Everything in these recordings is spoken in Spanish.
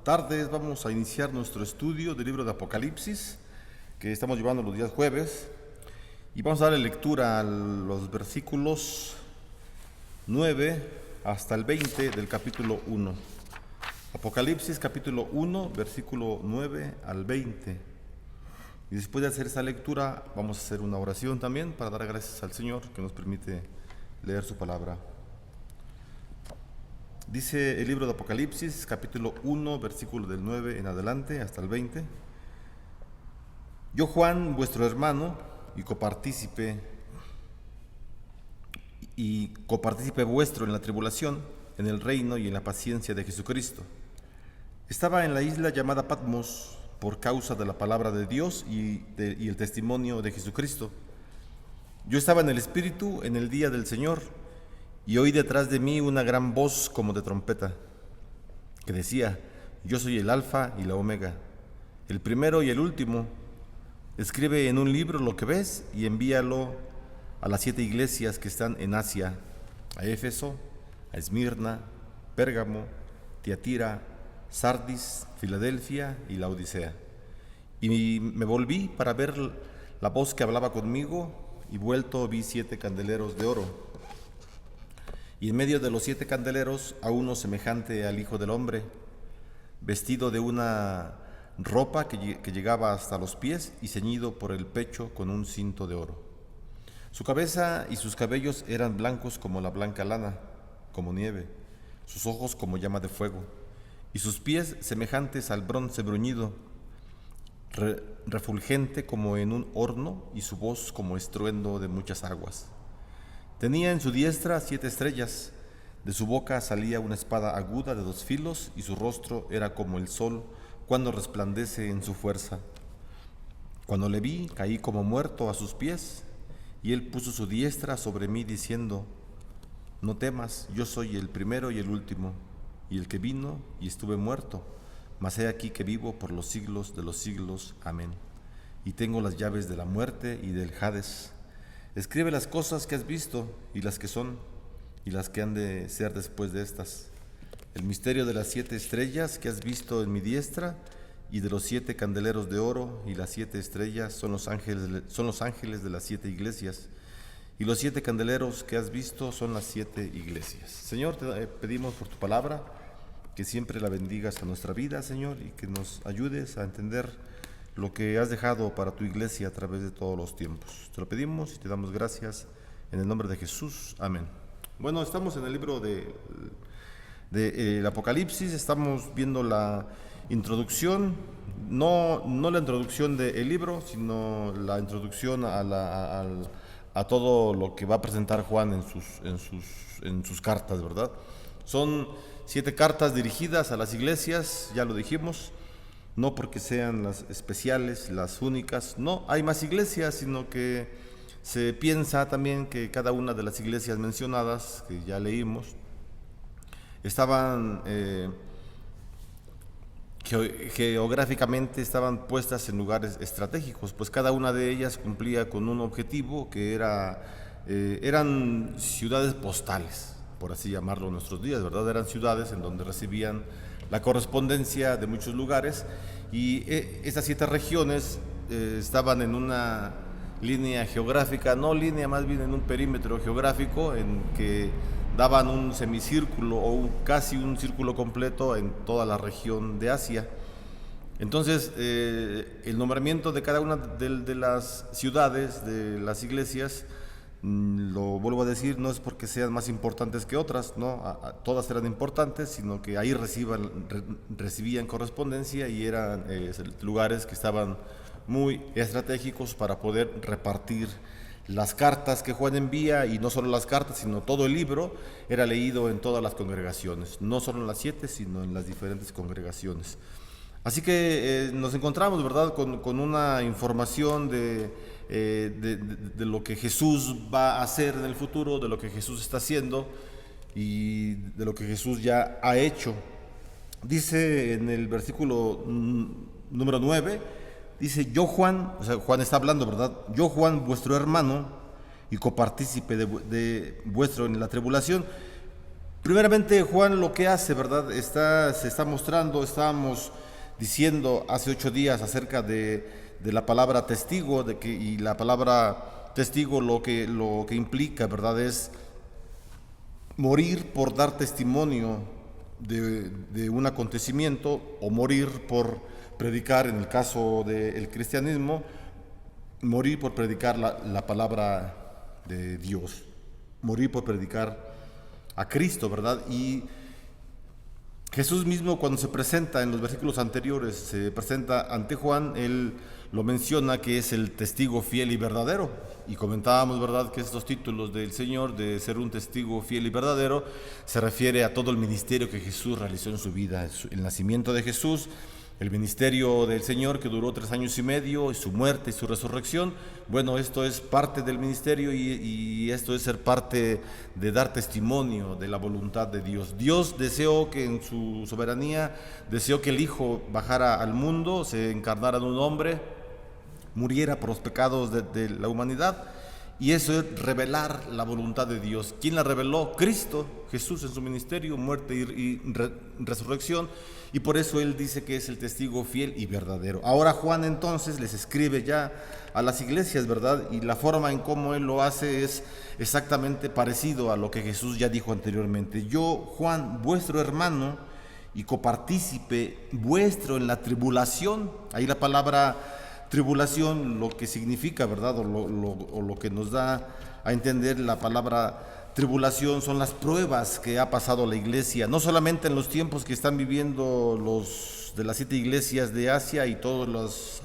tardes vamos a iniciar nuestro estudio del libro de Apocalipsis, que estamos llevando los días jueves, y vamos a darle lectura a los versículos 9 hasta el 20 del capítulo 1. Apocalipsis capítulo 1, versículo 9 al 20. Y después de hacer esa lectura vamos a hacer una oración también para dar gracias al Señor que nos permite leer su palabra. Dice el libro de Apocalipsis, capítulo 1, versículo del 9 en adelante hasta el 20. Yo, Juan, vuestro hermano y copartícipe vuestro en la tribulación, en el reino y en la paciencia de Jesucristo. Estaba en la isla llamada Patmos por causa de la palabra de Dios y el testimonio de Jesucristo. Yo estaba en el Espíritu en el día del Señor, y oí detrás de mí una gran voz como de trompeta, que decía: yo soy el Alfa y la Omega, el primero y el último. Escribe en un libro lo que ves y envíalo a las 7 iglesias que están en Asia: a Éfeso, a Esmirna, Pérgamo, Tiatira, Sardis, Filadelfia y Laodicea. Y me volví para ver la voz que hablaba conmigo, y vuelto vi 7 candeleros de oro. Y en medio de los 7 candeleros a uno semejante al Hijo del Hombre, vestido de una ropa que llegaba hasta los pies y ceñido por el pecho con un cinto de oro. Su cabeza y sus cabellos eran blancos como la blanca lana, como nieve, sus ojos como llama de fuego, y sus pies semejantes al bronce bruñido, refulgente como en un horno, y su voz como estruendo de muchas aguas. Tenía en su diestra 7 estrellas, de su boca salía una espada aguda de 2 filos, y su rostro era como el sol cuando resplandece en su fuerza. Cuando le vi, caí como muerto a sus pies, y él puso su diestra sobre mí diciendo: no temas, yo soy el primero y el último, y el que vino y estuve muerto, mas he aquí que vivo por los siglos de los siglos. Amén. Y tengo las llaves de la muerte y del Hades. Escribe las cosas que has visto, y las que son, y las que han de ser después de estas. El misterio de las 7 estrellas que has visto en mi diestra, y de los 7 candeleros de oro, y las 7 estrellas son los ángeles de las 7 iglesias, y los 7 candeleros que has visto son las 7 iglesias. Señor, te pedimos por tu palabra que siempre la bendigas a nuestra vida, Señor, y que nos ayudes a entender lo que has dejado para tu iglesia a través de todos los tiempos. Te lo pedimos y te damos gracias en el nombre de Jesús. Amén. Bueno, estamos en el libro el Apocalipsis. Estamos viendo la introducción, no la introducción del libro, sino la introducción a todo lo que va a presentar Juan en sus cartas, ¿verdad? Son 7 cartas dirigidas a las iglesias, ya lo dijimos. No porque sean las especiales, las únicas, no, hay más iglesias, sino que se piensa también que cada una de las iglesias mencionadas, que ya leímos, estaban geográficamente estaban puestas en lugares estratégicos, pues cada una de ellas cumplía con un objetivo que eran ciudades postales, por así llamarlo en nuestros días, ¿verdad? Eran ciudades en donde recibían la correspondencia de muchos lugares, y estas 7 regiones estaban en una línea geográfica, no línea, más bien en un perímetro geográfico en que daban un semicírculo o casi un círculo completo en toda la región de Asia. Entonces, el nombramiento de cada una de las ciudades, de las iglesias, lo vuelvo a decir, no es porque sean más importantes que otras, no, todas eran importantes, sino que ahí recibían correspondencia, y eran lugares que estaban muy estratégicos para poder repartir las cartas que Juan envía. Y no solo las cartas, sino todo el libro era leído en todas las congregaciones, no solo en las 7, sino en las diferentes congregaciones. Así que nos encontramos, ¿verdad?, con una información de lo que Jesús va a hacer en el futuro, de lo que Jesús está haciendo y de lo que Jesús ya ha hecho. Dice en el versículo número 9, dice: yo, Juan, o sea, Juan está hablando, ¿verdad? Yo, Juan, vuestro hermano y copartícipe de vuestro en la tribulación. Primeramente, Juan lo que hace, ¿verdad? Se está mostrando, estábamos diciendo hace 8 días acerca de la palabra testigo, y la palabra testigo lo que implica, ¿verdad? Es morir por dar testimonio de un acontecimiento, o morir por predicar, en el caso del cristianismo, morir por predicar la palabra de Dios, morir por predicar a Cristo, ¿verdad? Y Jesús mismo, cuando se presenta en los versículos anteriores, se presenta ante Juan, él lo menciona que es el testigo fiel y verdadero. Y comentábamos, ¿verdad?, que estos títulos del Señor, de ser un testigo fiel y verdadero, se refiere a todo el ministerio que Jesús realizó en su vida, el nacimiento de Jesús, el ministerio del Señor, que duró 3 años y medio, y su muerte y su resurrección. Bueno, esto es parte del ministerio, y esto es ser parte de dar testimonio de la voluntad de Dios. Dios deseó que en su soberanía, deseó que el Hijo bajara al mundo, se encarnara en un hombre, muriera por los pecados de la humanidad. Y eso es revelar la voluntad de Dios. ¿Quién la reveló? Cristo, Jesús, en su ministerio, muerte y resurrección. Y por eso él dice que es el testigo fiel y verdadero. Ahora Juan entonces les escribe ya a las iglesias, ¿verdad? Y la forma en cómo él lo hace es exactamente parecido a lo que Jesús ya dijo anteriormente. Yo, Juan, vuestro hermano y copartícipe vuestro en la tribulación. Ahí la palabra tribulación, lo que significa, ¿verdad? O lo que nos da a entender la palabra tribulación son las pruebas que ha pasado la iglesia, no solamente en los tiempos que están viviendo los de las 7 iglesias de Asia y todos los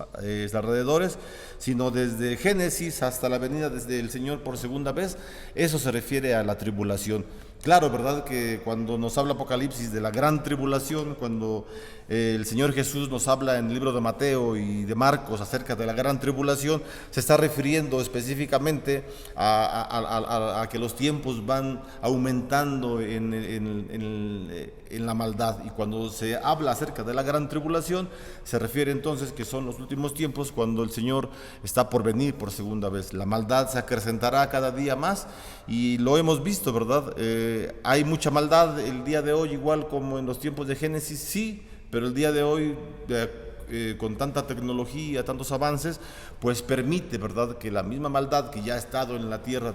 alrededores, sino desde Génesis hasta la venida del Señor por segunda vez. Eso se refiere a la tribulación. Claro, ¿verdad?, que cuando nos habla Apocalipsis de la gran tribulación, cuando el Señor Jesús nos habla en el libro de Mateo y de Marcos acerca de la gran tribulación, se está refiriendo específicamente a que los tiempos van aumentando en la maldad. Y cuando se habla acerca de la gran tribulación, se refiere entonces que son los últimos tiempos, cuando el Señor está por venir por segunda vez. La maldad se acrecentará cada día más, y lo hemos visto, ¿verdad? Hay mucha maldad el día de hoy, igual como en los tiempos de Génesis, sí, pero el día de hoy, con tanta tecnología, tantos avances, pues permite, ¿verdad?, que la misma maldad que ya ha estado en la tierra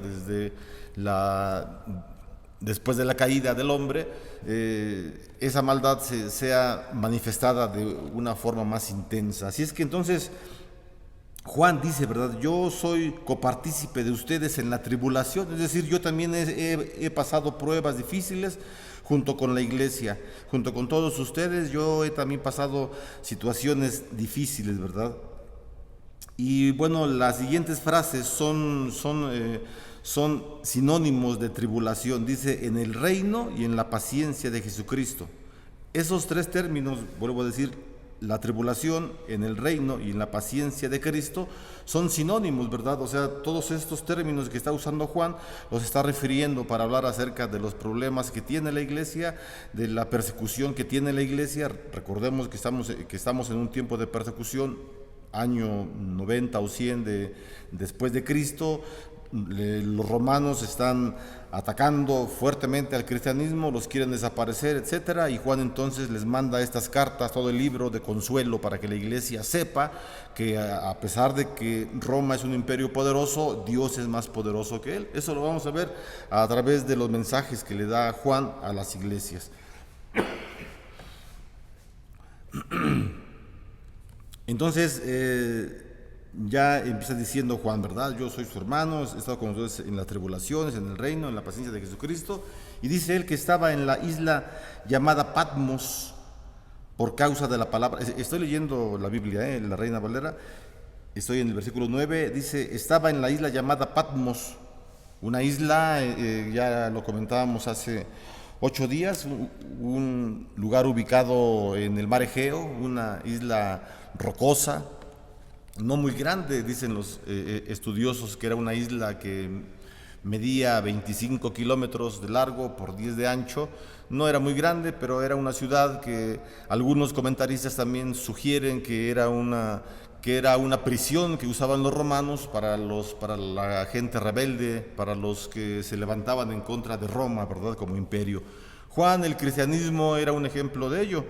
después de la caída del hombre, esa maldad sea manifestada de una forma más intensa. Así es que entonces Juan dice, ¿verdad?, yo soy copartícipe de ustedes en la tribulación, es decir, yo también he pasado pruebas difíciles junto con la iglesia, junto con todos ustedes. Yo he también pasado situaciones difíciles, ¿verdad? Y bueno, las siguientes frases son sinónimos de tribulación. Dice, en el reino y en la paciencia de Jesucristo. Esos 3 términos, vuelvo a decir, la tribulación, en el reino y en la paciencia de Cristo, son sinónimos, ¿verdad? O sea, todos estos términos que está usando Juan los está refiriendo para hablar acerca de los problemas que tiene la iglesia, de la persecución que tiene la iglesia. Recordemos que estamos en un tiempo de persecución, año 90 o 100 después de Cristo. Los romanos están atacando fuertemente al cristianismo, los quieren desaparecer, etcétera, y Juan entonces les manda estas cartas, todo el libro de consuelo, para que la iglesia sepa que a pesar de que Roma es un imperio poderoso, Dios es más poderoso que él. Eso lo vamos a ver a través de los mensajes que le da Juan a las iglesias. Entonces, ya empieza diciendo Juan, ¿verdad? Yo soy su hermano, he estado con ustedes en las tribulaciones, en el reino, en la paciencia de Jesucristo. Y dice él que estaba en la isla llamada Patmos por causa de la palabra. Estoy leyendo la Biblia, la Reina Valera. Estoy en el versículo 9. Dice, estaba en la isla llamada Patmos, una isla, ya lo comentábamos hace 8 días, un lugar ubicado en el mar Egeo, una isla rocosa, no muy grande. Dicen los estudiosos que era una isla que medía 25 kilómetros de largo por 10 de ancho. No era muy grande, pero era una ciudad que algunos comentaristas también sugieren que era una prisión que usaban los romanos para la gente rebelde, para los que se levantaban en contra de Roma, ¿verdad?, como imperio. Juan, el cristianismo era un ejemplo de ello.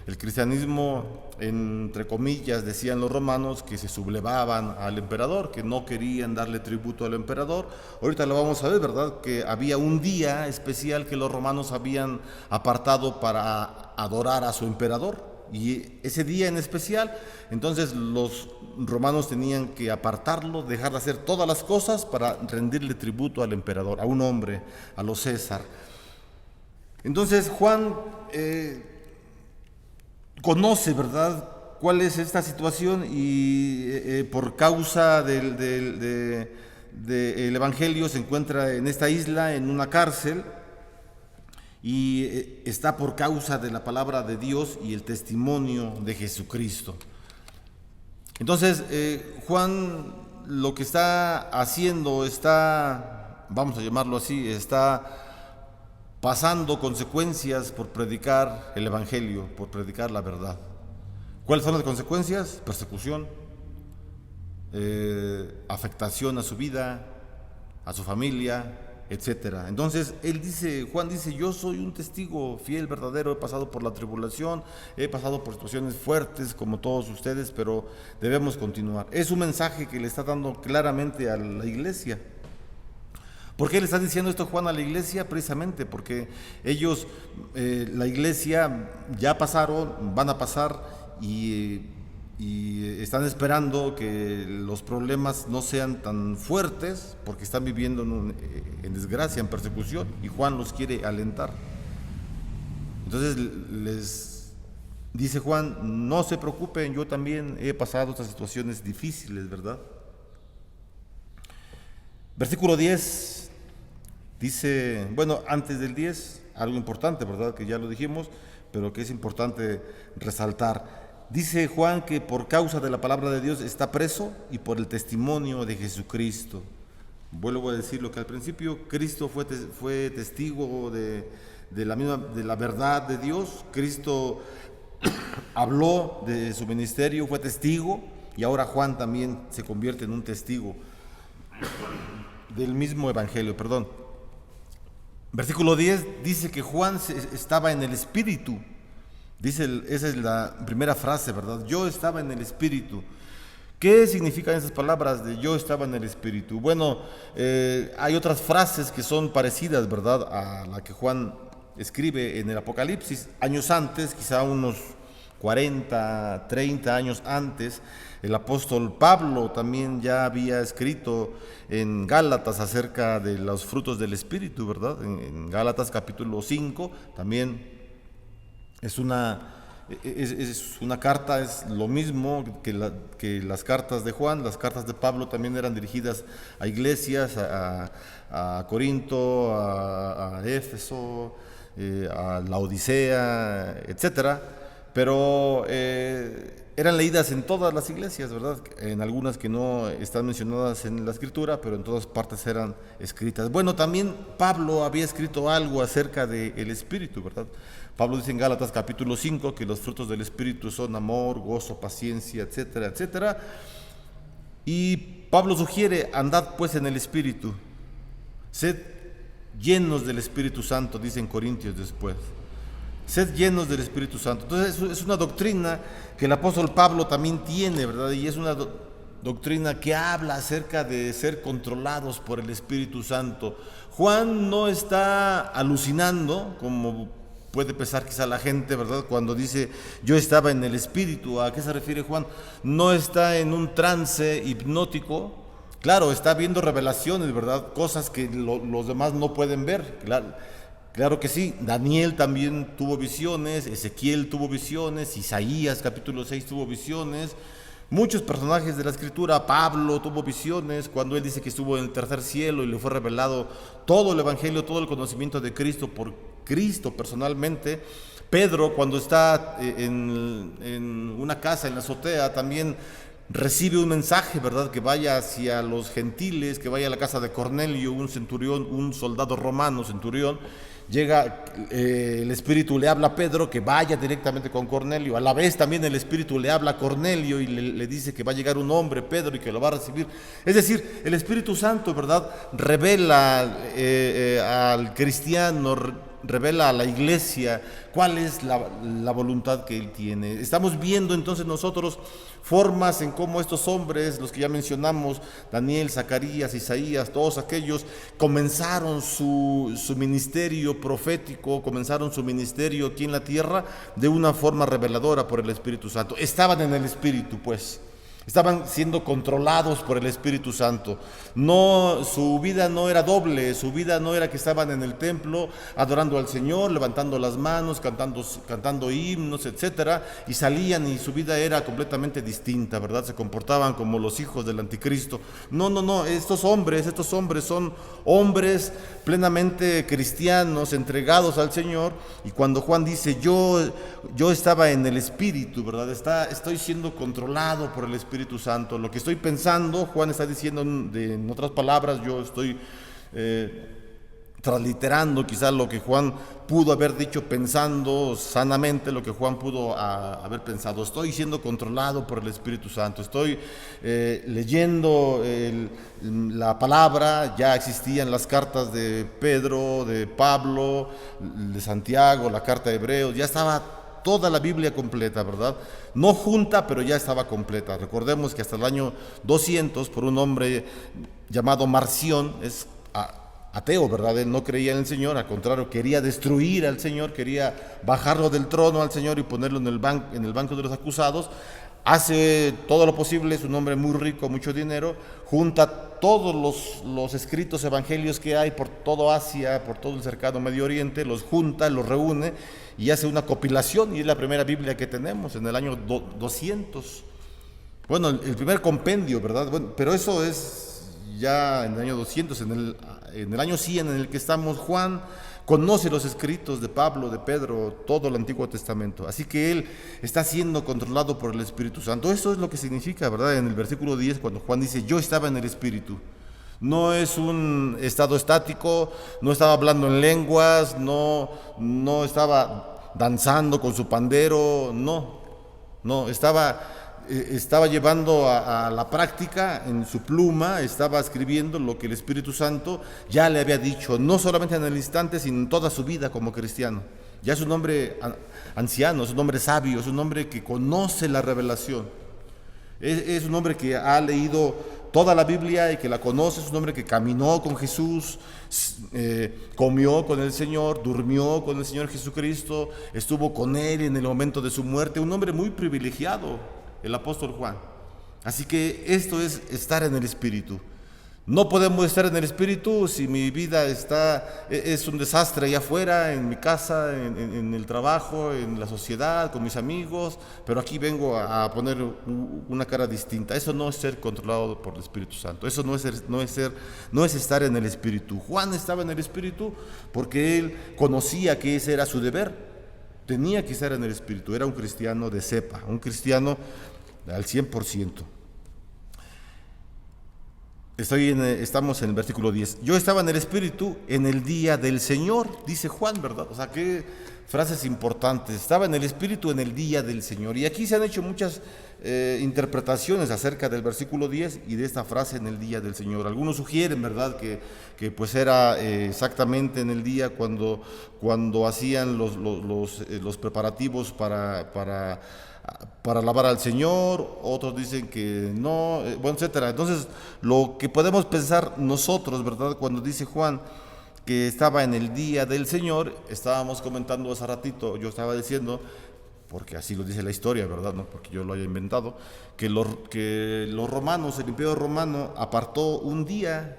El cristianismo, entre comillas, decían los romanos que se sublevaban al emperador, que no querían darle tributo al emperador. Ahorita lo vamos a ver, ¿verdad? Que había un día especial que los romanos habían apartado para adorar a su emperador. Y ese día en especial, entonces los romanos tenían que apartarlo, dejar de hacer todas las cosas para rendirle tributo al emperador, a un hombre, a los César. Entonces Juan conoce, ¿verdad?, cuál es esta situación y por causa del Evangelio se encuentra en esta isla, en una cárcel, y está por causa de la palabra de Dios y el testimonio de Jesucristo. Entonces Juan lo que está haciendo vamos a llamarlo así, está pasando consecuencias por predicar el Evangelio, por predicar la verdad. ¿Cuáles son las consecuencias? Persecución, afectación a su vida, a su familia, etcétera. Entonces Juan dice, yo soy un testigo fiel, verdadero, he pasado por la tribulación, he pasado por situaciones fuertes como todos ustedes, pero debemos continuar. Es un mensaje que le está dando claramente a la iglesia. ¿Por qué le está diciendo esto Juan a la iglesia? Precisamente porque ellos, la iglesia, ya pasaron, van a pasar y están esperando que los problemas no sean tan fuertes porque están viviendo en desgracia, en persecución, y Juan los quiere alentar. Entonces les dice Juan, no se preocupen, yo también he pasado estas situaciones difíciles, ¿verdad? Versículo 10. Dice, bueno, antes del 10, algo importante, ¿verdad? Que ya lo dijimos, pero que es importante resaltar. Dice Juan que por causa de la palabra de Dios está preso y por el testimonio de Jesucristo. Vuelvo a decir lo que al principio, Cristo fue testigo de la verdad de Dios. Cristo habló de su ministerio, fue testigo, y ahora Juan también se convierte en un testigo del mismo evangelio, perdón. Versículo 10 dice que Juan estaba en el Espíritu. Esa es la primera frase, ¿verdad? Yo estaba en el Espíritu. ¿Qué significan esas palabras de yo estaba en el Espíritu? Bueno, hay otras frases que son parecidas, ¿verdad?, a la que Juan escribe en el Apocalipsis. Años antes, quizá unos 40, 30 años antes, el apóstol Pablo también ya había escrito en Gálatas acerca de los frutos del Espíritu, ¿verdad? En Gálatas capítulo 5 también es una carta, es lo mismo que las cartas de Juan. Las cartas de Pablo también eran dirigidas a iglesias, a Corinto, a Éfeso, a la Odisea, etcétera, pero eran leídas en todas las iglesias, ¿verdad? En algunas que no están mencionadas en la Escritura, pero en todas partes eran escritas. Bueno, también Pablo había escrito algo acerca del Espíritu, ¿verdad? Pablo dice en Gálatas capítulo 5 que los frutos del Espíritu son amor, gozo, paciencia, etcétera, etcétera. Y Pablo sugiere, andad pues en el Espíritu, sed llenos del Espíritu Santo, dice en Corintios después. Sed llenos del Espíritu Santo. Entonces es una doctrina que el apóstol Pablo también tiene, ¿verdad? Y es una doctrina que habla acerca de ser controlados por el Espíritu Santo. Juan no está alucinando, como puede pensar quizá la gente, ¿verdad?, cuando dice yo estaba en el Espíritu. ¿A qué se refiere Juan? No está en un trance hipnótico. Claro, está viendo revelaciones, ¿verdad? Cosas que los demás no pueden ver. Claro que sí, Daniel también tuvo visiones, Ezequiel tuvo visiones, Isaías capítulo 6 tuvo visiones, muchos personajes de la Escritura, Pablo tuvo visiones cuando él dice que estuvo en el tercer cielo y le fue revelado todo el Evangelio, todo el conocimiento de Cristo por Cristo personalmente. Pedro, cuando está en una casa, en la azotea, también recibe un mensaje, ¿verdad?, que vaya hacia los gentiles, que vaya a la casa de Cornelio, un centurión, un soldado romano, centurión. Llega, el Espíritu le habla a Pedro que vaya directamente con Cornelio. A la vez también el Espíritu le habla a Cornelio y le dice que va a llegar un hombre, Pedro, y que lo va a recibir. Es decir, el Espíritu Santo, ¿verdad?, revela al cristiano, revela a la iglesia cuál es la voluntad que Él tiene. Estamos viendo entonces nosotros formas en cómo estos hombres, los que ya mencionamos, Daniel, Zacarías, Isaías, todos aquellos, comenzaron su ministerio profético, comenzaron su ministerio aquí en la tierra de una forma reveladora por el Espíritu Santo. Estaban en el Espíritu, pues. Estaban siendo controlados por el Espíritu Santo. No, su vida no era doble, su vida no era que estaban en el templo adorando al Señor, levantando las manos, cantando himnos, etcétera, y salían y su vida era completamente distinta, ¿verdad? Se comportaban como los hijos del anticristo. No, estos hombres son hombres plenamente cristianos, entregados al Señor, y cuando Juan dice, yo estaba en el Espíritu, ¿verdad? Estoy siendo controlado por el Espíritu Santo. Lo que estoy pensando, Juan está diciendo en otras palabras, yo estoy transliterando quizás lo que Juan pudo haber dicho pensando sanamente, lo que Juan pudo haber pensado. Estoy siendo controlado por el Espíritu Santo, estoy leyendo la palabra. Ya existían las cartas de Pedro, de Pablo, de Santiago, la carta de Hebreos, ya estaba toda la Biblia completa, ¿verdad? No junta, pero ya estaba completa. Recordemos que hasta el año 200, por un hombre llamado Marción, es ateo, ¿verdad? Él no creía en el Señor, al contrario, quería destruir al Señor, quería bajarlo del trono al Señor y ponerlo en el banco de los acusados. Hace todo lo posible, es un hombre muy rico, mucho dinero, junta todos los escritos evangelios que hay por todo Asia, por todo el cercano Medio Oriente, los junta, los reúne y hace una compilación, y es la primera Biblia que tenemos en el año 200. Bueno, el primer compendio, ¿verdad? Bueno, pero eso es ya en el año 200, en el año 100 en el que estamos. Juan conoce los escritos de Pablo, de Pedro, todo el Antiguo Testamento. Así que él está siendo controlado por el Espíritu Santo. Eso es lo que significa, ¿verdad? En el versículo 10, cuando Juan dice, yo estaba en el Espíritu. No es un estado estático, no estaba hablando en lenguas, no estaba danzando con su pandero, no, estaba llevando a la práctica en su pluma, estaba escribiendo lo que el Espíritu Santo ya le había dicho, no solamente en el instante, sino en toda su vida como cristiano. Ya es un hombre anciano, es un hombre sabio, es un hombre que conoce la revelación, es un hombre que ha leído toda la Biblia y que la conoce, es un hombre que caminó con Jesús, comió con el Señor, durmió con el Señor Jesucristo, estuvo con Él en el momento de su muerte, un hombre muy privilegiado, el apóstol Juan. Así que esto es estar en el Espíritu. No podemos estar en el Espíritu si mi vida es un desastre allá afuera, en mi casa, en el trabajo, en la sociedad, con mis amigos, pero aquí vengo a poner una cara distinta. Eso no es ser controlado por el Espíritu Santo. Eso no es estar en el Espíritu. Juan estaba en el Espíritu porque él conocía que ese era su deber. Tenía que estar en el Espíritu. Era un cristiano de cepa, un cristiano al 100%. Estamos en el versículo 10. Yo estaba en el Espíritu en el día del Señor, dice Juan, ¿verdad? O sea, qué frases importantes. Estaba en el Espíritu en el día del Señor. Y aquí se han hecho muchas interpretaciones acerca del versículo 10 y de esta frase en el día del Señor. Algunos sugieren, ¿verdad?, que pues era exactamente en el día cuando hacían los preparativos para alabar al Señor. Otros dicen que no, bueno, etcétera. Entonces, lo que podemos pensar nosotros, ¿verdad?, cuando dice Juan que estaba en el día del Señor, estábamos comentando hace ratito, yo estaba diciendo, porque así lo dice la historia, ¿verdad?, no porque yo lo haya inventado, que los romanos, el Imperio Romano apartó un día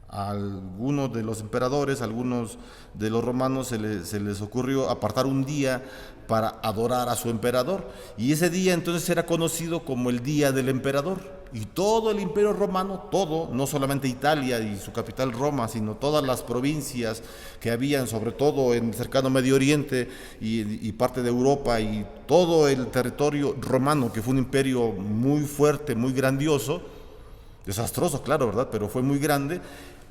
a algunos de los emperadores, a algunos de los romanos se les ocurrió apartar un día para adorar a su emperador, y ese día entonces era conocido como el Día del Emperador. Y todo el Imperio Romano, todo, no solamente Italia y su capital Roma, sino todas las provincias que habían, sobre todo en el cercano Medio Oriente y parte de Europa, y todo el territorio romano, que fue un imperio muy fuerte, muy grandioso, desastroso, claro, ¿verdad?, pero fue muy grande.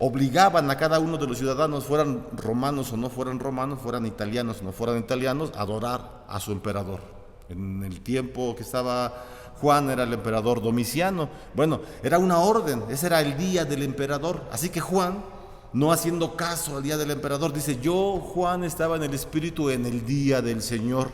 Obligaban a cada uno de los ciudadanos, fueran romanos o no fueran romanos, fueran italianos o no fueran italianos, a adorar a su emperador. En el tiempo que estaba Juan era el emperador Domiciano. Bueno, era una orden, ese era el día del emperador. Así que Juan no haciendo caso al día del emperador. Dice, yo, Juan, estaba en el Espíritu en el día del Señor.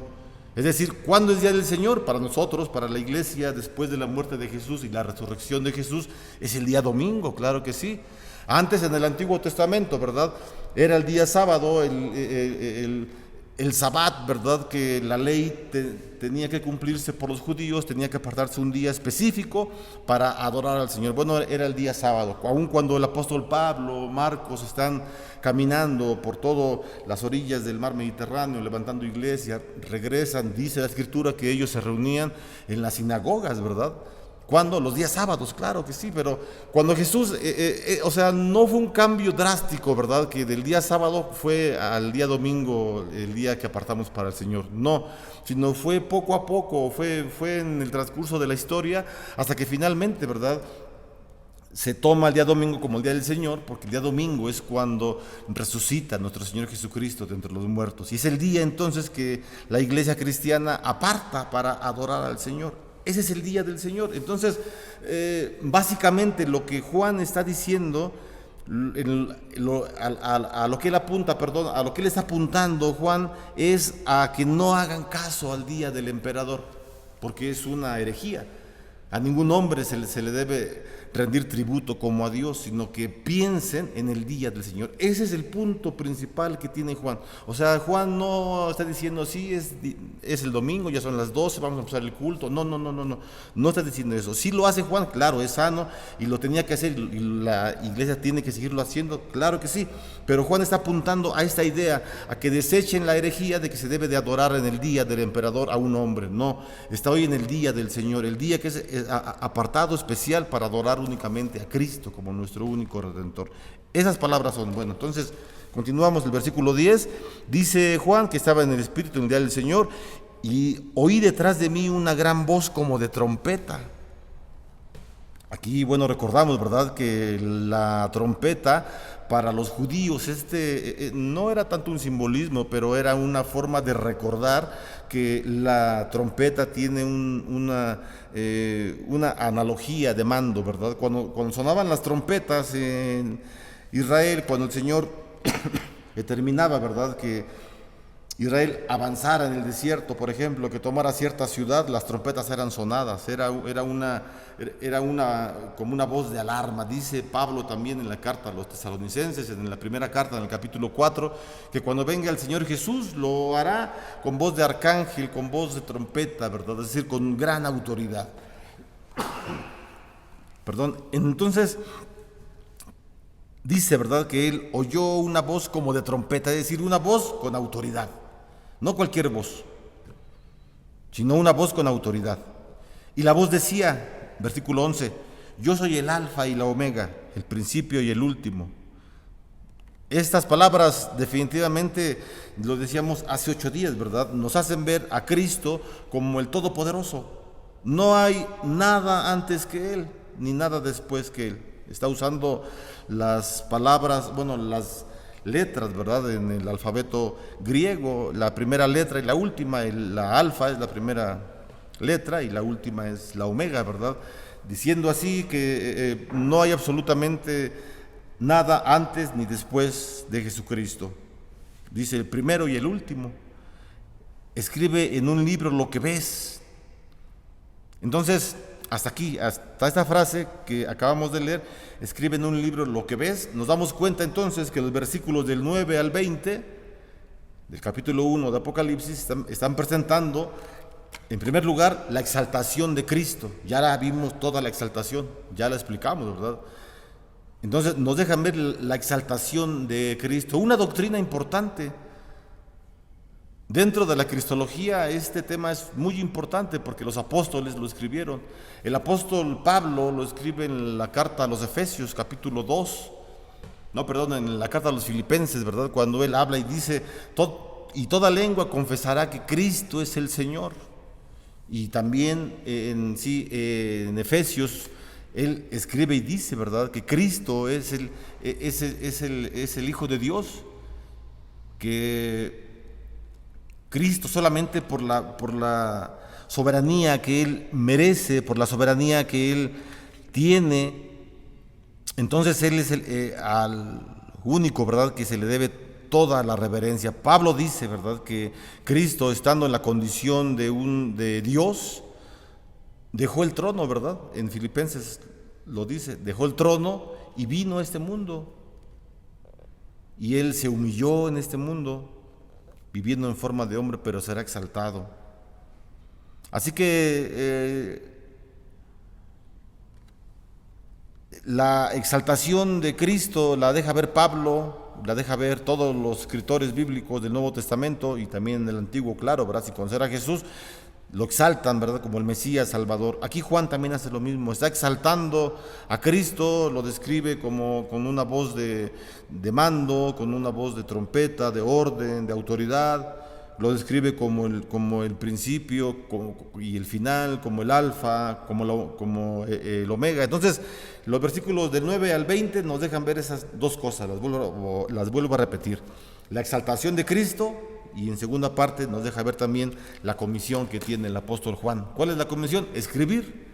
Es decir, ¿cuándo es día del Señor? Para nosotros, para la iglesia, después de la muerte de Jesús y la resurrección de Jesús, es el día domingo, claro que sí. Antes, en el Antiguo Testamento, ¿verdad?, era el día sábado, el Sabbat, ¿verdad?, que la ley tenía que cumplirse por los judíos, tenía que apartarse un día específico para adorar al Señor. Bueno, era el día sábado. Aun cuando el apóstol Pablo, Marcos están caminando por todas las orillas del mar Mediterráneo, levantando iglesia, regresan, dice la Escritura que ellos se reunían en las sinagogas, ¿verdad? ¿Cuándo? Los días sábados, claro que sí, pero cuando Jesús, o sea, no fue un cambio drástico, ¿verdad?, que del día sábado fue al día domingo, el día que apartamos para el Señor, no, sino fue poco a poco, fue en el transcurso de la historia, hasta que finalmente, ¿verdad?, se toma el día domingo como el día del Señor, porque el día domingo es cuando resucita nuestro Señor Jesucristo de entre los muertos, y es el día entonces que la iglesia cristiana aparta para adorar al Señor. Ese es el día del Señor. Entonces, básicamente lo que Juan está diciendo, a lo que él apunta, a lo que él está apuntando, Juan, es a que no hagan caso al día del emperador, porque es una herejía. A ningún hombre se le debe rendir tributo como a Dios, sino que piensen en el día del Señor. Ese es el punto principal que tiene Juan. O sea, Juan no está diciendo, sí, es el domingo, ya son las 12, vamos a empezar el culto. No está diciendo eso. Sí lo hace Juan, claro, es sano y lo tenía que hacer y la iglesia tiene que seguirlo haciendo, claro que sí. Pero Juan está apuntando a esta idea, a que desechen la herejía de que se debe de adorar en el día del emperador a un hombre. No, está hoy en el día del Señor, el día que es apartado especial para adorar únicamente a Cristo como nuestro único Redentor. Esas palabras son, bueno, entonces continuamos el versículo 10, dice Juan que estaba en el Espíritu en el día del Señor y oí detrás de mí una gran voz como de trompeta. Aquí, bueno, recordamos, ¿verdad?, que la trompeta para los judíos no era tanto un simbolismo, pero era una forma de recordar que la trompeta tiene una analogía de mando, ¿verdad? Cuando sonaban las trompetas en Israel, cuando el Señor determinaba, ¿verdad?, que Israel avanzara en el desierto, por ejemplo, que tomara cierta ciudad, las trompetas eran sonadas, era como una voz de alarma. Dice Pablo también en la carta a los tesalonicenses, en la primera carta, en el capítulo 4, que cuando venga el Señor Jesús lo hará con voz de arcángel, con voz de trompeta, ¿verdad?, es decir, con gran autoridad. Entonces dice, ¿verdad?, que él oyó una voz como de trompeta, es decir, una voz con autoridad. No cualquier voz, sino una voz con autoridad. Y la voz decía, versículo 11, yo soy el alfa y la omega, el principio y el último. Estas palabras definitivamente, lo decíamos hace 8 días, ¿verdad?, nos hacen ver a Cristo como el Todopoderoso. No hay nada antes que Él, ni nada después que Él. Está usando las palabras, bueno, las letras, ¿verdad?, en el alfabeto griego, la primera letra y la última, la alfa es la primera letra y la última es la omega, ¿verdad?, diciendo así que no hay absolutamente nada antes ni después de Jesucristo. Dice el primero y el último. Escribe en un libro lo que ves. Entonces, hasta aquí, hasta esta frase que acabamos de leer, escribe en un libro lo que ves. Nos damos cuenta entonces que los versículos del 9 al 20 del capítulo 1 de Apocalipsis están presentando, en primer lugar, la exaltación de Cristo. Ya la vimos toda la exaltación, ya la explicamos, ¿verdad? Entonces nos dejan ver la exaltación de Cristo, una doctrina importante. Dentro de la cristología este tema es muy importante porque los apóstoles lo escribieron. El apóstol Pablo lo escribe en la carta a los Efesios, capítulo 2, en la carta a los Filipenses, ¿verdad?, cuando él habla y dice, y toda lengua confesará que Cristo es el Señor. Y también en Efesios, él escribe y dice, ¿verdad?, que Cristo es el Hijo de Dios, que Cristo solamente por la soberanía que Él merece, por la soberanía que Él tiene, entonces Él es al único, ¿verdad?, que se le debe toda la reverencia. Pablo dice, ¿verdad?, que Cristo, estando en la condición de Dios, dejó el trono, ¿verdad? En Filipenses lo dice, dejó el trono y vino a este mundo. Y Él se humilló en este mundo, viviendo en forma de hombre, pero será exaltado. Así que la exaltación de Cristo la deja ver Pablo, la deja ver todos los escritores bíblicos del Nuevo Testamento y también del Antiguo, claro, ¿verdad? Si conocer a Jesús, lo exaltan, ¿verdad?, como el Mesías Salvador. Aquí Juan también hace lo mismo, está exaltando a Cristo, lo describe como con una voz de mando, con una voz de trompeta, de orden, de autoridad. Lo describe como el principio y el final, como el alfa, como el omega. Entonces, los versículos del 9 al 20 nos dejan ver esas dos cosas, las vuelvo a repetir. La exaltación de Cristo, y en segunda parte nos deja ver también la comisión que tiene el apóstol Juan. ¿Cuál es la comisión? Escribir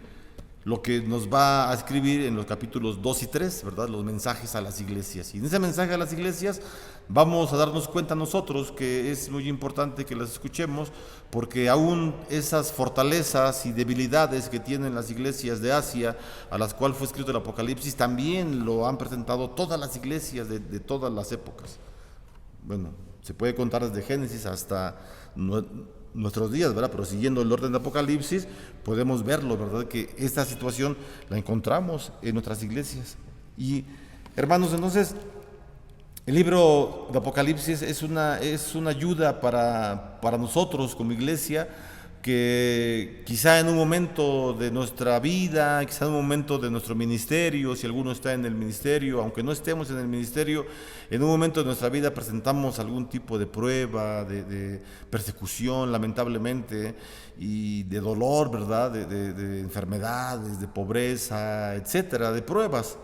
lo que nos va a escribir en los capítulos 2 y 3, ¿verdad? Los mensajes a las iglesias. Y en ese mensaje a las iglesias vamos a darnos cuenta nosotros que es muy importante que las escuchemos, porque aún esas fortalezas y debilidades que tienen las iglesias de Asia, a las cuales fue escrito el Apocalipsis, también lo han presentado todas las iglesias de todas las épocas. Bueno, se puede contar desde Génesis hasta nuestros días, ¿verdad? Pero siguiendo el orden de Apocalipsis, podemos verlo, ¿verdad?, que esta situación la encontramos en nuestras iglesias. Y, hermanos, entonces, el libro de Apocalipsis es una ayuda para nosotros como iglesia, que quizá en un momento de nuestra vida, quizá en un momento de nuestro ministerio, si alguno está en el ministerio, aunque no estemos en el ministerio, en un momento de nuestra vida presentamos algún tipo de prueba, de persecución, lamentablemente, y de dolor, ¿verdad?, de enfermedades, de pobreza, etcétera, de pruebas.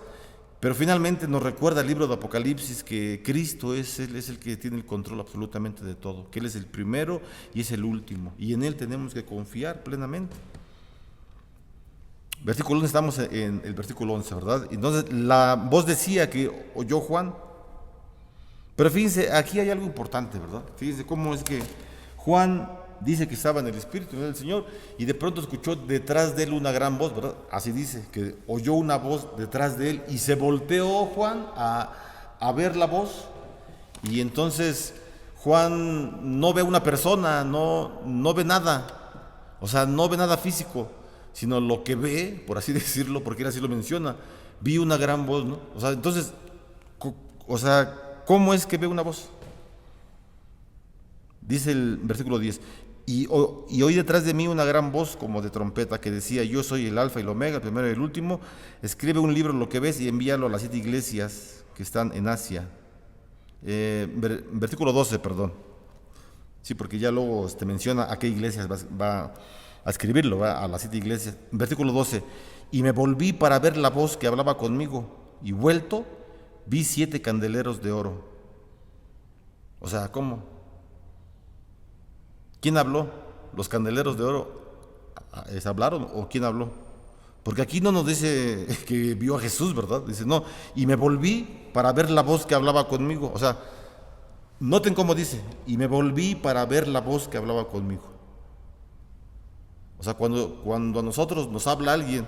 Pero finalmente nos recuerda el libro de Apocalipsis que Cristo es el que tiene el control absolutamente de todo, que Él es el primero y es el último, y en Él tenemos que confiar plenamente. Versículo 11, estamos en el versículo 11, ¿verdad? Entonces la voz decía que oyó Juan, pero fíjense, aquí hay algo importante, ¿verdad? Fíjense cómo es que Juan dice que estaba en el Espíritu del Señor y de pronto escuchó detrás de él una gran voz, ¿verdad? Así dice, que oyó una voz detrás de él y se volteó Juan a ver la voz, y entonces Juan no ve una persona, no ve nada, o sea, no ve nada físico, sino lo que ve, por así decirlo, porque él así lo menciona, vi una gran voz, ¿no? O sea, entonces, ¿cómo es que ve una voz? Dice el versículo 10, y oí detrás de mí una gran voz como de trompeta que decía: yo soy el alfa y el omega, el primero y el último. Escribe un libro lo que ves y envíalo a las 7 iglesias que están en Asia. Versículo 12, perdón. Sí, porque ya luego menciona a qué iglesias va a escribirlo, ¿va? A las 7 iglesias. Versículo 12, y me volví para ver la voz que hablaba conmigo, y vuelto vi 7 candeleros de oro. O sea, ¿cómo? ¿Quién habló? ¿Los candeleros de oro hablaron o quién habló? Porque aquí no nos dice que vio a Jesús, ¿verdad? Dice, no, y me volví para ver la voz que hablaba conmigo. O sea, noten cómo dice, y me volví para ver la voz que hablaba conmigo. O sea, cuando a nosotros nos habla alguien,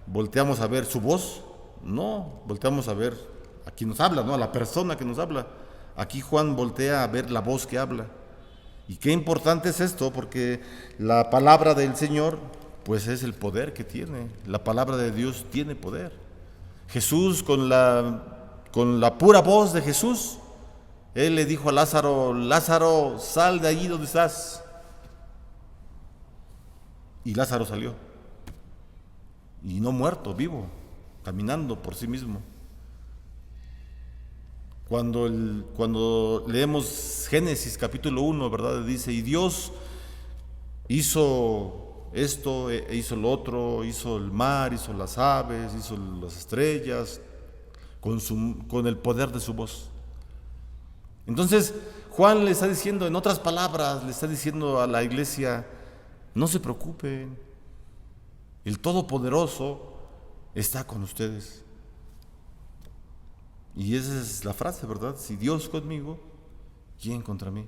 volteamos a ver su voz. No, volteamos a ver a quien nos habla, ¿no? A la persona que nos habla. Aquí Juan voltea a ver la voz que habla. Y qué importante es esto, porque la palabra del Señor, pues es el poder que tiene. La palabra de Dios tiene poder. Jesús, con la pura voz de Jesús, Él le dijo a Lázaro: Lázaro, sal de allí donde estás. Y Lázaro salió. Y no muerto, vivo, caminando por sí mismo. Cuando leemos Génesis capítulo 1, ¿verdad? Dice, y Dios hizo esto, hizo lo otro, hizo el mar, hizo las aves, hizo las estrellas, con el poder de su voz. Entonces, Juan le está diciendo, en otras palabras, le está diciendo a la iglesia: no se preocupen, el Todopoderoso está con ustedes. Y esa es la frase, ¿verdad? Si Dios conmigo, ¿quién contra mí?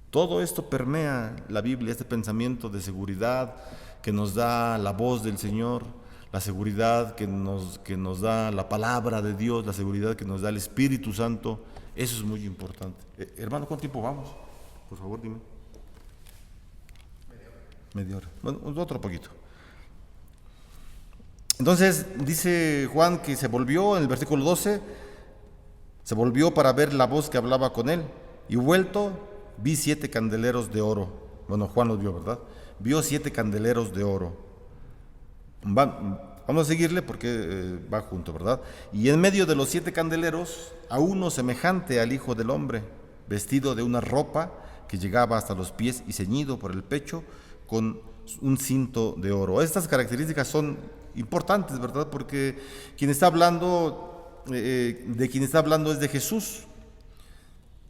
Todo esto permea la Biblia, este pensamiento de seguridad que nos da la voz del Señor, la seguridad que nos da la palabra de Dios, la seguridad que nos da el Espíritu Santo. Eso es muy importante. Hermano, ¿cuánto tiempo vamos? Por favor, dime. Media hora. Bueno, otro poquito. Entonces dice Juan que se volvió, en el versículo 12, se volvió para ver la voz que hablaba con él. Y vuelto, vi 7 candeleros de oro. Bueno, Juan los vio, ¿verdad? Vio 7 candeleros de oro. Vamos a seguirle porque va junto, ¿verdad? Y en medio de los 7 candeleros, a uno semejante al Hijo del Hombre, vestido de una ropa que llegaba hasta los pies y ceñido por el pecho con un cinto de oro. Estas características son importantes, ¿verdad? Porque quien está hablando, de quien está hablando es de Jesús.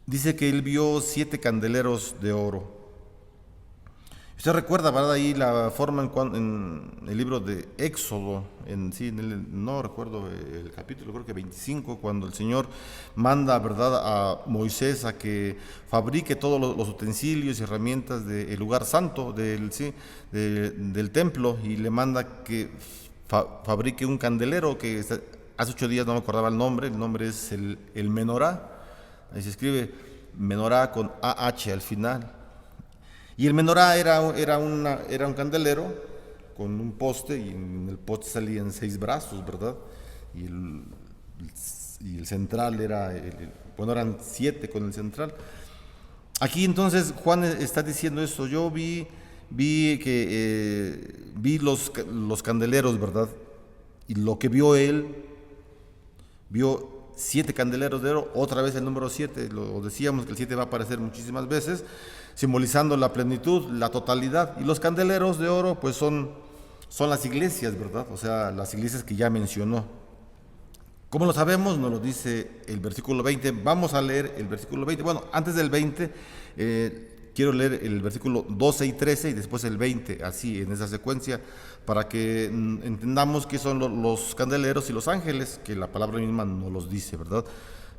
Dice que él vio 7 candeleros de oro. Usted recuerda, ¿verdad? Ahí la forma en el libro de Éxodo, no recuerdo el capítulo, creo que 25, cuando el Señor manda, ¿verdad?, a Moisés a que fabrique todos los utensilios y herramientas del lugar santo, del templo, y le manda que fabrique un candelero que hace 8 días no me acordaba el nombre es el menorá. Ahí se escribe menorá con AH al final. Y el menorá era un candelero con un poste, y en el poste salían 6 brazos, ¿verdad? Y el central eran 7 con el central. Aquí entonces Juan está diciendo esto. Yo vi los candeleros, ¿verdad? Y lo que vio él, vio 7 candeleros de oro, otra vez el número 7, lo decíamos que el 7 va a aparecer muchísimas veces, simbolizando la plenitud, la totalidad. Y los candeleros de oro pues son las iglesias, ¿verdad? O sea, las iglesias que ya mencionó. ¿Cómo lo sabemos? Nos lo dice el versículo 20. Vamos a leer el versículo 20. Bueno, antes del 20, quiero leer el versículo 12 y 13 y después el 20, así en esa secuencia, para que entendamos qué son los candeleros y los ángeles, que la palabra misma nos los dice, ¿verdad?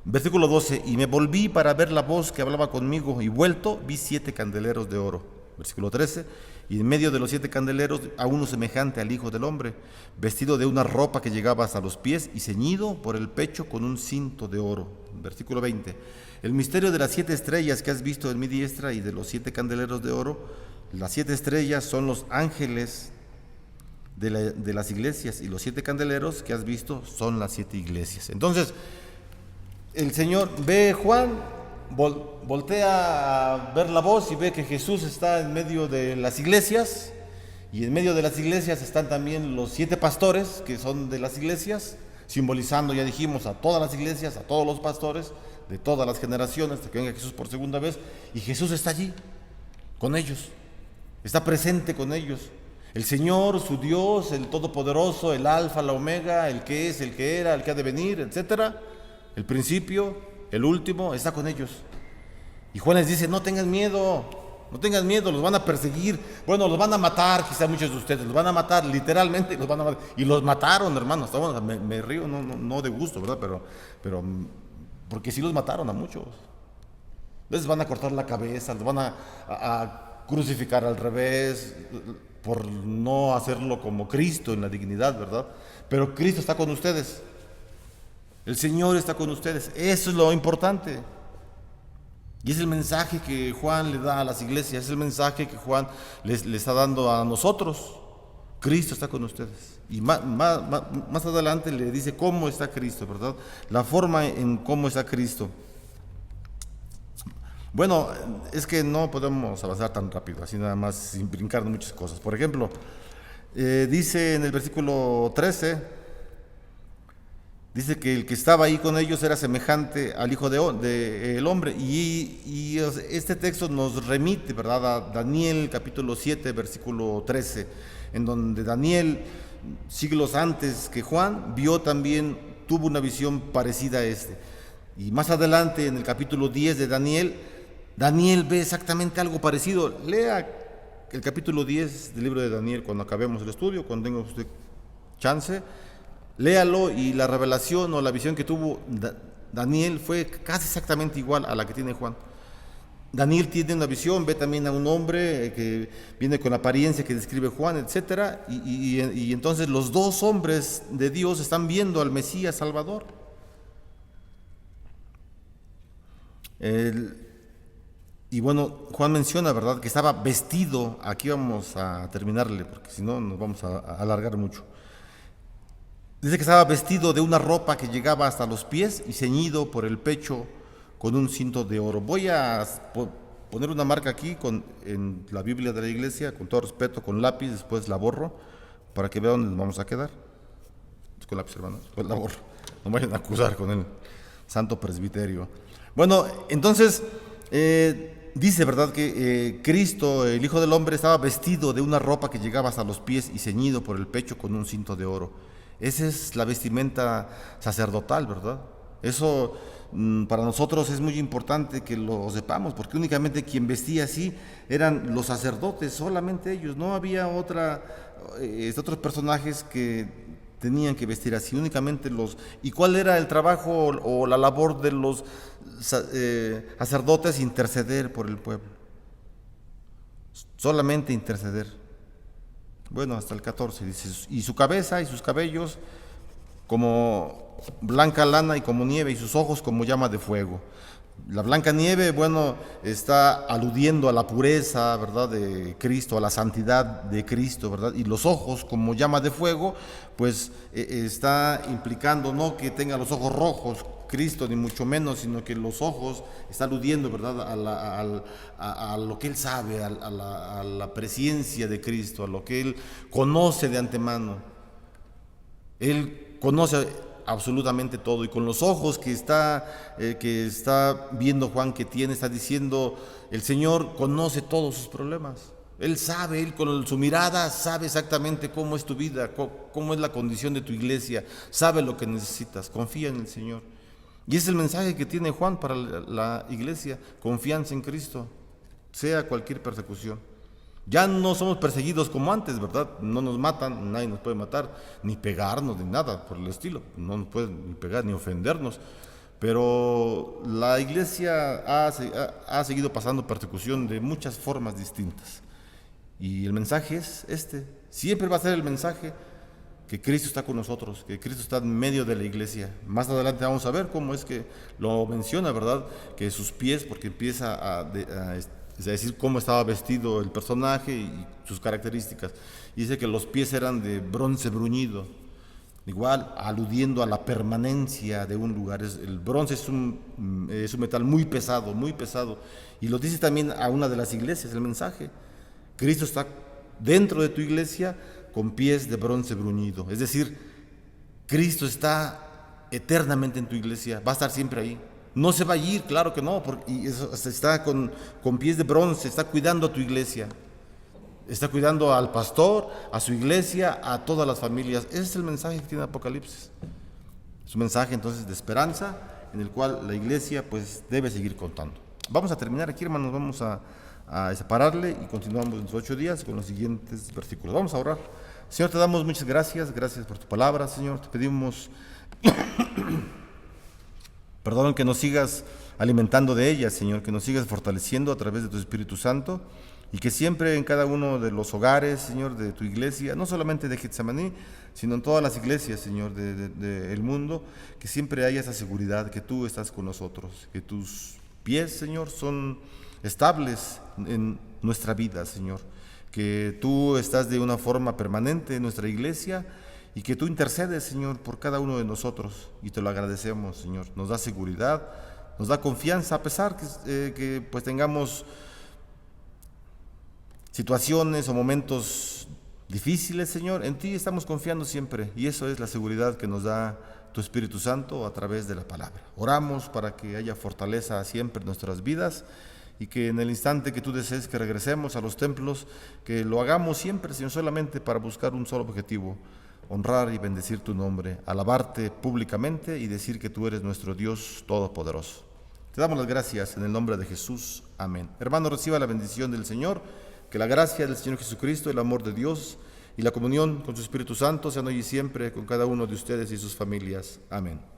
Versículo 12, y me volví para ver la voz que hablaba conmigo, y vuelto vi 7 candeleros de oro. Versículo 13, y en medio de los 7 candeleros a uno semejante al Hijo del Hombre, vestido de una ropa que llegaba hasta los pies y ceñido por el pecho con un cinto de oro. Versículo 20, el misterio de las 7 estrellas que has visto en mi diestra y de los 7 candeleros de oro. Las 7 estrellas son los ángeles de las iglesias, y los 7 candeleros que has visto son las 7 iglesias. Entonces el Señor ve, Juan voltea a ver la voz y ve que Jesús está en medio de las iglesias, y en medio de las iglesias están también los 7 pastores que son de las iglesias, simbolizando, ya dijimos, a todas las iglesias, a todos los pastores de todas las generaciones, hasta que venga Jesús por segunda vez. Y Jesús está allí con ellos, está presente con ellos. El Señor, su Dios, el Todopoderoso, el Alfa, la Omega, el que es, el que era, el que ha de venir, etcétera, el principio, el último, está con ellos. Y Juan les dice: no tengan miedo, los van a perseguir, bueno, los van a matar, quizá muchos de ustedes, los van a matar, literalmente los van a matar. Y los mataron, hermanos. Bueno, me río, no de gusto, ¿verdad? Pero porque sí los mataron a muchos. Les van a cortar la cabeza, los van a crucificar al revés, por no hacerlo como Cristo en la dignidad, ¿verdad? Pero Cristo está con ustedes. El Señor está con ustedes. Eso es lo importante. Y es el mensaje que Juan le da a las iglesias, es el mensaje que Juan le está dando a nosotros. Cristo está con ustedes. Y más adelante le dice cómo está Cristo, ¿verdad? La forma en cómo está Cristo. Bueno, es que no podemos avanzar tan rápido, así nada más, sin brincar muchas cosas. Por ejemplo, dice en el versículo 13... dice que el que estaba ahí con ellos era semejante al Hijo del Hombre. Y este texto nos remite, ¿verdad?, a Daniel capítulo 7, versículo 13, en donde Daniel, siglos antes que Juan, tuvo una visión parecida a este. Y más adelante, en el capítulo 10 de Daniel ve exactamente algo parecido. Lea el capítulo 10 del libro de Daniel cuando acabemos el estudio, cuando tenga usted chance. Léalo y la revelación o la visión que tuvo Daniel fue casi exactamente igual a la que tiene Juan. Daniel tiene una visión, ve también a un hombre que viene con la apariencia que describe Juan, etcétera, y entonces los dos hombres de Dios están viendo al Mesías Salvador. Y bueno, Juan menciona, ¿verdad?, que estaba vestido. Aquí vamos a terminarle, porque si no nos vamos a alargar mucho. Dice que estaba vestido de una ropa que llegaba hasta los pies y ceñido por el pecho con un cinto de oro. Voy a poner una marca aquí en la Biblia de la iglesia, con todo respeto, con lápiz, después la borro, para que vean dónde nos vamos a quedar. Con lápiz, hermanos, después la borro. No vayan a acusar con el santo presbiterio. Bueno, entonces, dice, ¿verdad?, que Cristo, el Hijo del Hombre, estaba vestido de una ropa que llegaba hasta los pies y ceñido por el pecho con un cinto de oro. Esa es la vestimenta sacerdotal, ¿verdad? Eso para nosotros es muy importante que lo sepamos, porque únicamente quien vestía así eran los sacerdotes, solamente ellos. No había otros personajes que tenían que vestir así, únicamente los. ¿Y cuál era el trabajo o la labor de los sacerdotes? Interceder por el pueblo. Solamente interceder. Bueno, hasta el 14 dice, y su cabeza y sus cabellos como blanca lana y como nieve, y sus ojos como llama de fuego. La blanca nieve, bueno, está aludiendo a la pureza, ¿verdad?, de Cristo, a la santidad de Cristo, ¿verdad? Y los ojos como llama de fuego, pues está implicando no que tenga los ojos rojos Cristo, ni mucho menos, sino que los ojos está aludiendo, ¿verdad?, a lo que Él sabe, a la presencia de Cristo, a lo que Él conoce de antemano. Él conoce absolutamente todo, y con los ojos que está viendo Juan que tiene, está diciendo, el Señor conoce todos sus problemas. Él sabe, Él con su mirada sabe exactamente cómo es tu vida, cómo es la condición de tu iglesia, sabe lo que necesitas, confía en el Señor. Y es el mensaje que tiene Juan para la iglesia: confianza en Cristo, sea cualquier persecución. Ya no somos perseguidos como antes, ¿verdad? No nos matan, nadie nos puede matar, ni pegarnos, ni nada por el estilo. No nos pueden ni pegar, ni ofendernos. Pero la iglesia ha seguido pasando persecución de muchas formas distintas. Y el mensaje es este. Siempre va a ser el mensaje que Cristo está con nosotros, que Cristo está en medio de la iglesia. Más adelante vamos a ver cómo es que lo menciona, ¿verdad? Que sus pies, porque empieza a decir cómo estaba vestido el personaje y sus características. Y dice que los pies eran de bronce bruñido, igual aludiendo a la permanencia de un lugar. El bronce es un metal muy pesado, y lo dice también a una de las iglesias el mensaje. Cristo está dentro de tu iglesia con pies de bronce bruñido, es decir, Cristo está eternamente en tu iglesia, va a estar siempre ahí. No se va a ir, claro que no, porque está con pies de bronce, está cuidando a tu iglesia, está cuidando al pastor, a su iglesia, a todas las familias. Ese es el mensaje que tiene Apocalipsis. Es un mensaje entonces de esperanza, en el cual la iglesia pues debe seguir contando. Vamos a terminar aquí, hermanos, vamos a separarle y continuamos en los 8 días con los siguientes versículos. Vamos a orar. Señor, te damos muchas gracias por tu palabra, Señor. Te pedimos perdón, que nos sigas alimentando de ella, Señor, que nos sigas fortaleciendo a través de tu Espíritu Santo, y que siempre en cada uno de los hogares, Señor, de tu iglesia, no solamente de Getsemaní, sino en todas las iglesias, Señor, del mundo, que siempre haya esa seguridad que tú estás con nosotros, que tus pies, Señor, son estables en nuestra vida, Señor, que tú estás de una forma permanente en nuestra iglesia, y que tú intercedes, Señor, por cada uno de nosotros, y te lo agradecemos, Señor. Nos da seguridad, nos da confianza, a pesar que pues tengamos situaciones o momentos difíciles, Señor. En ti estamos confiando siempre, y eso es la seguridad que nos da tu Espíritu Santo a través de la palabra. Oramos para que haya fortaleza siempre en nuestras vidas, y que en el instante que tú desees que regresemos a los templos, que lo hagamos siempre, Señor, solamente para buscar un solo objetivo: honrar y bendecir tu nombre, alabarte públicamente y decir que tú eres nuestro Dios todopoderoso. Te damos las gracias en el nombre de Jesús. Amén. Hermano, reciba la bendición del Señor, que la gracia del Señor Jesucristo, el amor de Dios y la comunión con su Espíritu Santo sean hoy y siempre con cada uno de ustedes y sus familias. Amén.